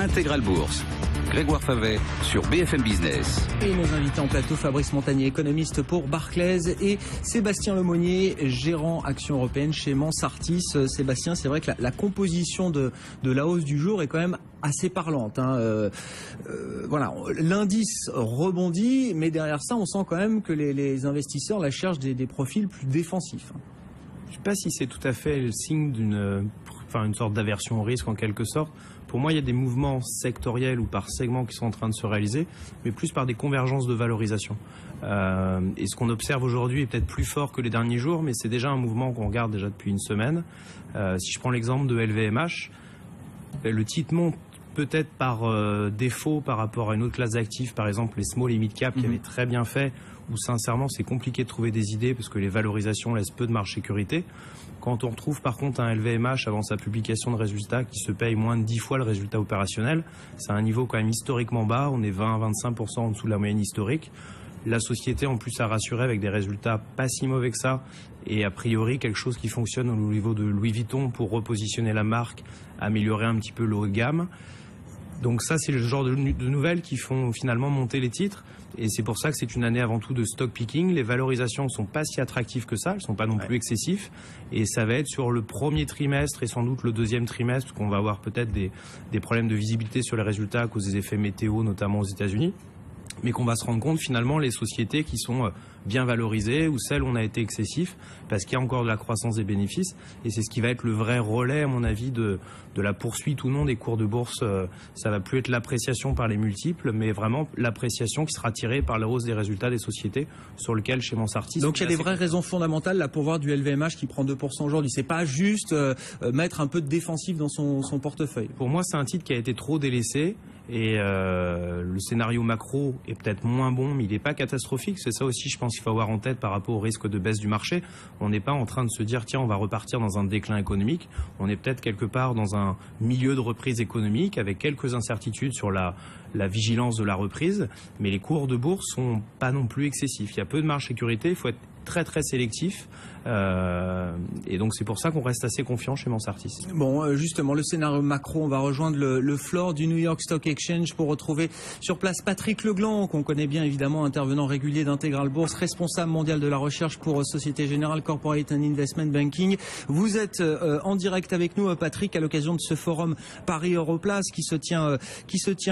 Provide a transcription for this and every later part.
Intégral Bourse. Grégoire Favet sur BFM Business. Et nos invités en plateau, Fabrice Montagnier, économiste pour Barclays, et Sébastien Lemonnier, gérant Action Européenne chez Mansartis. Sébastien, c'est vrai que la composition de la hausse du jour est quand même assez parlante. Voilà, l'indice rebondit, mais derrière ça, on sent quand même que les investisseurs la cherchent des profils plus défensifs. Je ne sais pas si c'est tout à fait le signe d'une sorte d'aversion au risque en quelque sorte. Pour moi, il y a des mouvements sectoriels ou par segments qui sont en train de se réaliser, mais plus par des convergences de valorisation. Et ce qu'on observe aujourd'hui est peut-être plus fort que les derniers jours, mais c'est déjà un mouvement qu'on regarde déjà depuis une semaine. Si je prends l'exemple de LVMH, le titre monte peut-être par défaut par rapport à une autre classe d'actifs, par exemple les small et mid cap qui avaient très bien fait, où sincèrement c'est compliqué de trouver des idées parce que les valorisations laissent peu de marge sécurité. Quand on retrouve par contre un LVMH avant sa publication de résultats qui se paye moins de 10 fois le résultat opérationnel, c'est un niveau quand même historiquement bas, on est 20-25% en dessous de la moyenne historique. La société en plus a rassuré avec des résultats pas si mauvais que ça et a priori quelque chose qui fonctionne au niveau de Louis Vuitton pour repositionner la marque, améliorer un petit peu le haut de gamme. Donc ça, c'est le genre de nouvelles qui font finalement monter les titres. Et c'est pour ça que c'est une année avant tout de stock picking. Les valorisations ne sont pas si attractives que ça. Elles ne sont pas non plus excessives. Et ça va être sur le premier trimestre et sans doute le deuxième trimestre qu'on va avoir peut-être des problèmes de visibilité sur les résultats à cause des effets météo, notamment aux États-Unis. Mais qu'on va se rendre compte finalement les sociétés qui sont bien valorisées ou celles où on a été excessif parce qu'il y a encore de la croissance des bénéfices et c'est ce qui va être le vrai relais à mon avis de la poursuite ou non des cours de bourse. Ça va plus être l'appréciation par les multiples mais vraiment l'appréciation qui sera tirée par la hausse des résultats des sociétés sur lequel chez Mansartis. Donc il y a des vraies raisons fondamentales là pour voir du LVMH qui prend 2% aujourd'hui. C'est pas juste mettre un peu de défensif dans son portefeuille. Pour moi c'est un titre qui a été trop délaissé. Et le scénario macro est peut-être moins bon, mais il n'est pas catastrophique. C'est ça aussi, je pense qu'il faut avoir en tête par rapport au risque de baisse du marché. On n'est pas en train de se dire, tiens, on va repartir dans un déclin économique. On est peut-être quelque part dans un milieu de reprise économique avec quelques incertitudes sur la vigilance de la reprise. Mais les cours de bourse sont pas non plus excessifs. Il y a peu de marge sécurité, il faut être très très sélectif et donc c'est pour ça qu'on reste assez confiant chez Mansartis. Bon, justement le scénario macro, on va rejoindre le floor du New York Stock Exchange pour retrouver sur place Patrick Legland, qu'on connaît bien évidemment, intervenant régulier d'Intégral Bourse, responsable mondial de la recherche pour Société Générale Corporate and Investment Banking. Vous êtes en direct avec nous, Patrick, à l'occasion de ce forum Paris Europlace qui se tient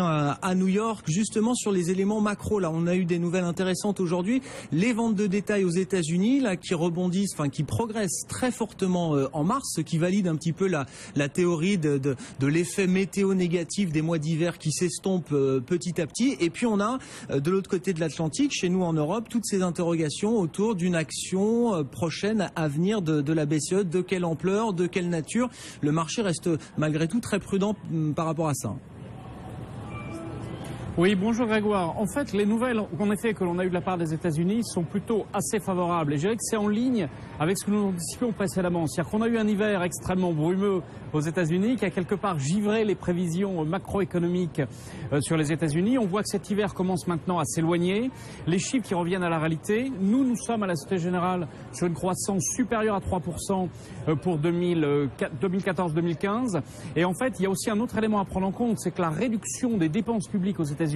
à New York, justement sur les éléments macro. Là, on a eu des nouvelles intéressantes aujourd'hui. Les ventes de détail aux États-Unis, là, qui rebondissent, qui progressent très fortement en mars, ce qui valide un petit peu la théorie de l'effet météo négatif des mois d'hiver qui s'estompe petit à petit. Et puis on a de l'autre côté de l'Atlantique, chez nous en Europe, toutes ces interrogations autour d'une action prochaine à venir de la BCE. De quelle ampleur, de quelle nature? Le marché reste malgré tout très prudent par rapport à ça. Oui, bonjour Grégoire. En fait, les nouvelles en effet que l'on a eues de la part des États-Unis sont plutôt assez favorables. Et je dirais que c'est en ligne avec ce que nous anticipions précédemment. C'est-à-dire qu'on a eu un hiver extrêmement brumeux aux États-Unis qui a quelque part givré les prévisions macroéconomiques sur les États-Unis. On voit que cet hiver commence maintenant à s'éloigner. Les chiffres qui reviennent à la réalité. Nous sommes à la Société Générale sur une croissance supérieure à 3% pour 2014-2015. Et en fait, il y a aussi un autre élément à prendre en compte, c'est que la réduction des dépenses publiques aux États-Unis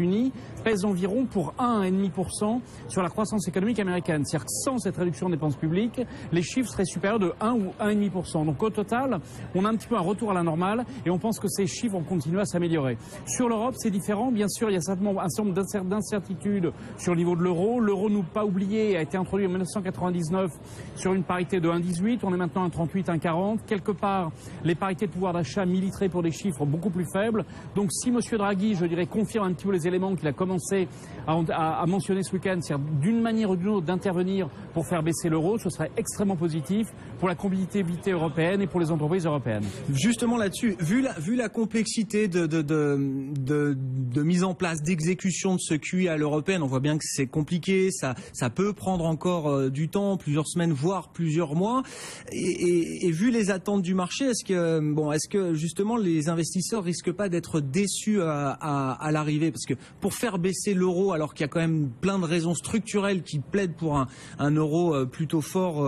pèse environ pour 1,5% sur la croissance économique américaine. C'est-à-dire que sans cette réduction des dépenses publiques, les chiffres seraient supérieurs de 1 ou 1,5%. Donc au total, on a un petit peu un retour à la normale et on pense que ces chiffres vont continuer à s'améliorer. Sur l'Europe, c'est différent. Bien sûr, il y a certainement un certain nombre d'incertitudes sur le niveau de l'euro. L'euro, nous pas oublié, a été introduit en 1999 sur une parité de 1,18. On est maintenant à 1,38, 1,40. Quelque part, les parités de pouvoir d'achat militeraient pour des chiffres beaucoup plus faibles. Donc si M. Draghi, je dirais, confirme un petit peu les éléments qu'il a commencé à mentionner ce week-end, c'est-à-dire d'une manière ou d'une autre d'intervenir pour faire baisser l'euro, ce serait extrêmement positif pour la compétitivité européenne et pour les entreprises européennes. Justement là-dessus, vu la complexité de mise en place, d'exécution de ce QE à l'européenne, on voit bien que c'est compliqué, ça peut prendre encore du temps, plusieurs semaines, voire plusieurs mois. Et vu les attentes du marché, est-ce que justement les investisseurs risquent pas d'être déçus à l'arrivée? Parce que pour faire baisser l'euro, alors qu'il y a quand même plein de raisons structurelles qui plaident pour un euro plutôt fort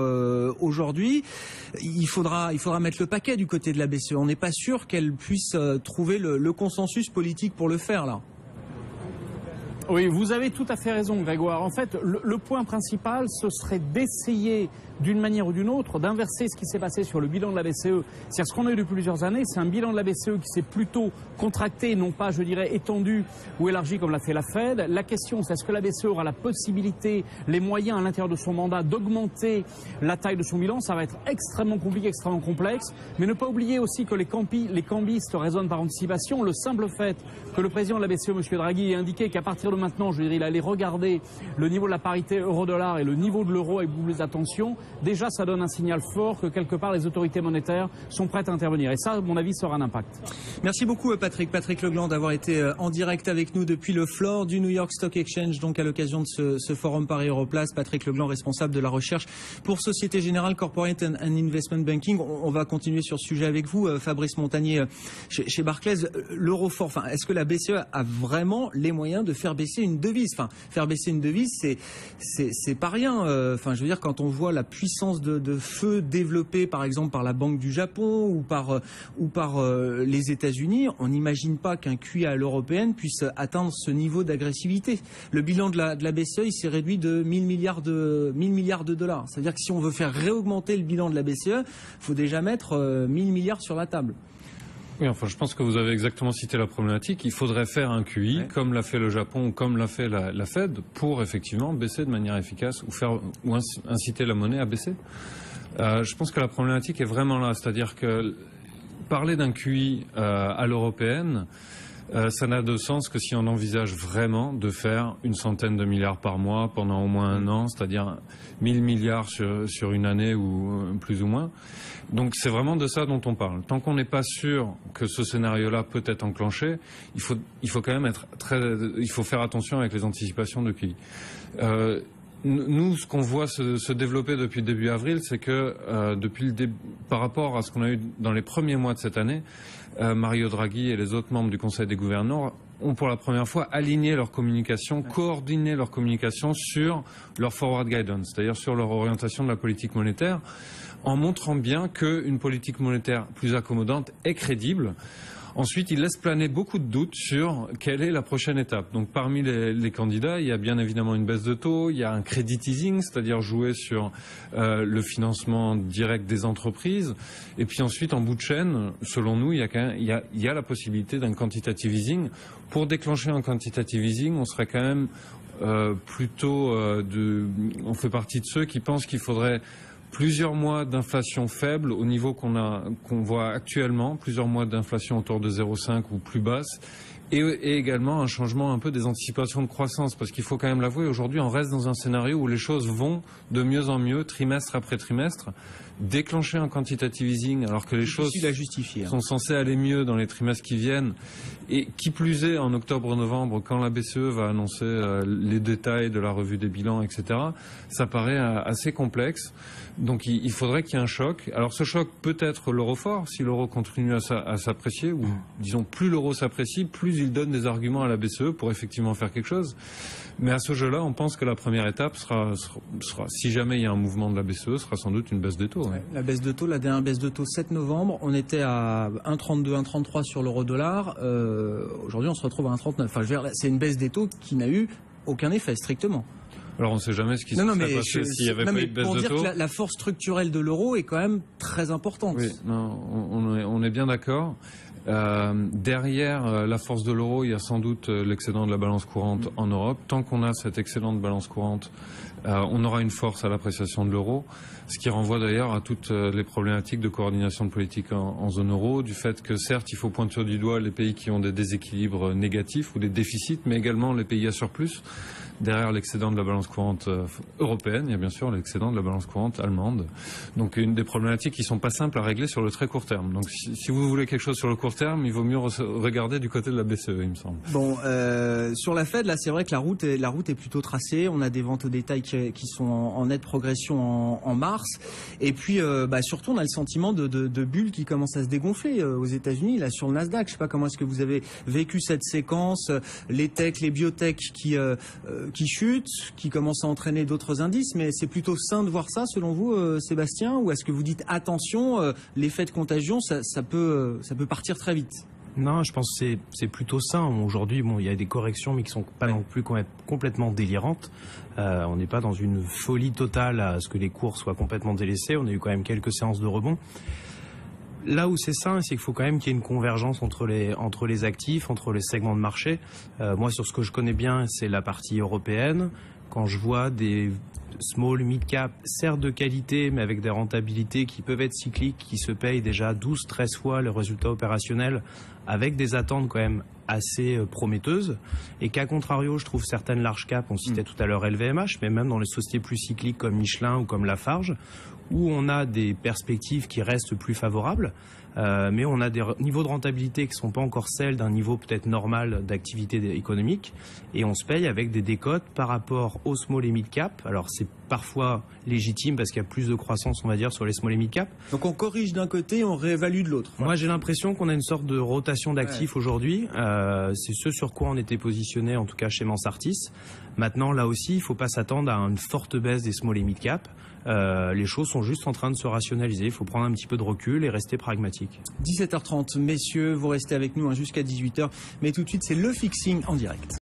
aujourd'hui, il faudra mettre le paquet du côté de la BCE. On n'est pas sûr qu'elle puisse trouver le consensus politique pour le faire là. Oui, vous avez tout à fait raison, Grégoire. En fait, le point principal, ce serait d'essayer, d'une manière ou d'une autre, d'inverser ce qui s'est passé sur le bilan de la BCE. C'est-à-dire, ce qu'on a eu depuis plusieurs années, c'est un bilan de la BCE qui s'est plutôt contracté, non pas, je dirais, étendu ou élargi comme l'a fait la Fed. La question, c'est est-ce que la BCE aura la possibilité, les moyens à l'intérieur de son mandat d'augmenter la taille de son bilan? Ça va être extrêmement compliqué, extrêmement complexe. Mais ne pas oublier aussi que les cambistes raisonnent par anticipation. Le simple fait que le président de la BCE, M. Draghi, ait indiqué qu'à partir de maintenant, je dirais, il allait regarder le niveau de la parité euro-dollar et le niveau de l'euro avec beaucoup plus d'attention. Déjà, ça donne un signal fort que quelque part, les autorités monétaires sont prêtes à intervenir. Et ça, à mon avis, ça aura un impact. Merci beaucoup, Patrick Legland, d'avoir été en direct avec nous depuis le floor du New York Stock Exchange, donc à l'occasion de ce forum Paris Europlace. Patrick Legland, responsable de la recherche pour Société Générale Corporate and Investment Banking. On va continuer sur ce sujet avec vous, Fabrice Montagnier, chez Barclays. L'euro fort, enfin, est-ce que la BCE a vraiment les moyens de faire baisser une devise? Enfin, faire baisser une devise, c'est pas rien. Enfin, je veux dire, quand on voit la puissance de feu développée, par exemple, par la Banque du Japon ou par les États-Unis, on n'imagine pas qu'un QE à l'européenne puisse atteindre ce niveau d'agressivité. Le bilan de la BCE, il s'est réduit de 1000 milliards de dollars. C'est-à-dire que si on veut faire réaugmenter le bilan de la BCE, il faut déjà mettre 1000 milliards sur la table. Oui, enfin, je pense que vous avez exactement cité la problématique. Il faudrait faire un QI, comme l'a fait le Japon ou comme l'a fait la Fed, pour effectivement baisser de manière efficace ou inciter la monnaie à baisser. Je pense que la problématique est vraiment là. C'est-à-dire que parler d'un QI à l'européenne, ça n'a de sens que si on envisage vraiment de faire une centaine de milliards par mois pendant au moins un an, c'est-à-dire 1000 milliards sur une année ou plus ou moins. Donc c'est vraiment de ça dont on parle. Tant qu'on n'est pas sûr que ce scénario-là peut être enclenché, il faut quand même il faut faire attention avec les anticipations de QI. Nous, ce qu'on voit se développer depuis le début avril, c'est que par rapport à ce qu'on a eu dans les premiers mois de cette année, Mario Draghi et les autres membres du Conseil des gouverneurs ont pour la première fois aligné leur communication, coordonné leur communication sur leur forward guidance, c'est-à-dire sur leur orientation de la politique monétaire, en montrant bien qu'une politique monétaire plus accommodante est crédible. Ensuite, il laisse planer beaucoup de doutes sur quelle est la prochaine étape. Donc parmi les candidats, il y a bien évidemment une baisse de taux, il y a un credit easing, c'est-à-dire jouer sur le financement direct des entreprises. Et puis ensuite, en bout de chaîne, selon nous, il y a la possibilité d'un quantitative easing. Pour déclencher un quantitative easing, on serait quand même on fait partie de ceux qui pensent qu'il faudrait plusieurs mois d'inflation faible au niveau qu'on voit actuellement, plusieurs mois d'inflation autour de 0,5 ou plus basse, et également un changement un peu des anticipations de croissance, parce qu'il faut quand même l'avouer, aujourd'hui on reste dans un scénario où les choses vont de mieux en mieux, trimestre après trimestre. Déclencher un quantitative easing alors que les choses sont censées aller mieux dans les trimestres qui viennent, et qui plus est en octobre-novembre quand la BCE va annoncer les détails de la revue des bilans, etc., ça paraît assez complexe. Donc il faudrait qu'il y ait un choc. Alors ce choc peut être l'euro fort, si l'euro continue à s'apprécier, ou disons plus l'euro s'apprécie, plus il donne des arguments à la BCE pour effectivement faire quelque chose. Mais à ce jeu-là, on pense que la première étape sera, si jamais il y a un mouvement de la BCE, sera sans doute une baisse des taux. Ouais. La baisse de taux, la dernière baisse de taux 7 novembre, on était à 1,32, 1,33 sur l'euro-dollar. Aujourd'hui, on se retrouve à 1,39. Enfin, je veux dire, c'est une baisse des taux qui n'a eu aucun effet, strictement. Alors on ne sait jamais ce qui se serait passé s'il n'y avait pas eu de baisse de taux. Pour dire que la force structurelle de l'euro est quand même très importante. Oui, non, on est bien d'accord. Derrière la force de l'euro, il y a sans doute l'excédent de la balance courante en Europe. Tant qu'on a cette excellente balance courante, on aura une force à l'appréciation de l'euro, ce qui renvoie d'ailleurs à toutes les problématiques de coordination de politique en zone euro, du fait que certes il faut pointer du doigt les pays qui ont des déséquilibres négatifs ou des déficits, mais également les pays à surplus. Derrière l'excédent de la balance courante européenne, il y a bien sûr l'excédent de la balance courante allemande. Donc une des problématiques qui ne sont pas simples à régler sur le très court terme. Donc si vous voulez quelque chose sur le court terme, il vaut mieux regarder du côté de la BCE, il me semble. Bon, sur la Fed, là c'est vrai que la route est plutôt tracée. On a des ventes au détail qui sont en nette progression en mars. Et puis surtout on a le sentiment de bulles qui commencent à se dégonfler aux États-Unis, là sur le Nasdaq. Je ne sais pas comment est-ce que vous avez vécu cette séquence, les techs, les biotech qui qui chute, qui commence à entraîner d'autres indices, mais c'est plutôt sain de voir ça selon vous, Sébastien, ou est-ce que vous dites attention, l'effet de contagion, ça peut partir très vite? Non, je pense que c'est plutôt sain. Aujourd'hui, bon, il y a des corrections, mais qui sont pas non plus complètement délirantes. On n'est pas dans une folie totale à ce que les cours soient complètement délaissés. On a eu quand même quelques séances de rebond. Là où c'est sain, c'est qu'il faut quand même qu'il y ait une convergence entre les actifs, entre les segments de marché. Moi, sur ce que je connais bien, c'est la partie européenne. Quand je vois des small, mid-cap, certes de qualité, mais avec des rentabilités qui peuvent être cycliques, qui se payent déjà 12-13 fois le résultat opérationnel, avec des attentes quand même assez prometteuses, et qu'à contrario, je trouve certaines large cap, on citait tout à l'heure LVMH, mais même dans les sociétés plus cycliques comme Michelin ou comme Lafarge, où on a des perspectives qui restent plus favorables, mais on a des niveaux de rentabilité qui ne sont pas encore celles d'un niveau peut-être normal d'activité économique, et on se paye avec des décotes par rapport aux small et mid cap. Alors c'est parfois légitime parce qu'il y a plus de croissance, on va dire, sur les small et mid cap. Donc on corrige d'un côté, on réévalue de l'autre. Moi j'ai l'impression qu'on a une sorte de rotation d'actifs aujourd'hui. C'est ce sur quoi on était positionné, en tout cas chez Mansartis. Maintenant, là aussi, il ne faut pas s'attendre à une forte baisse des small et mid cap. Les choses sont juste en train de se rationaliser. Il faut prendre un petit peu de recul et rester pragmatique. 17h30, messieurs, vous restez avec nous jusqu'à 18h. Mais tout de suite, c'est le fixing en direct.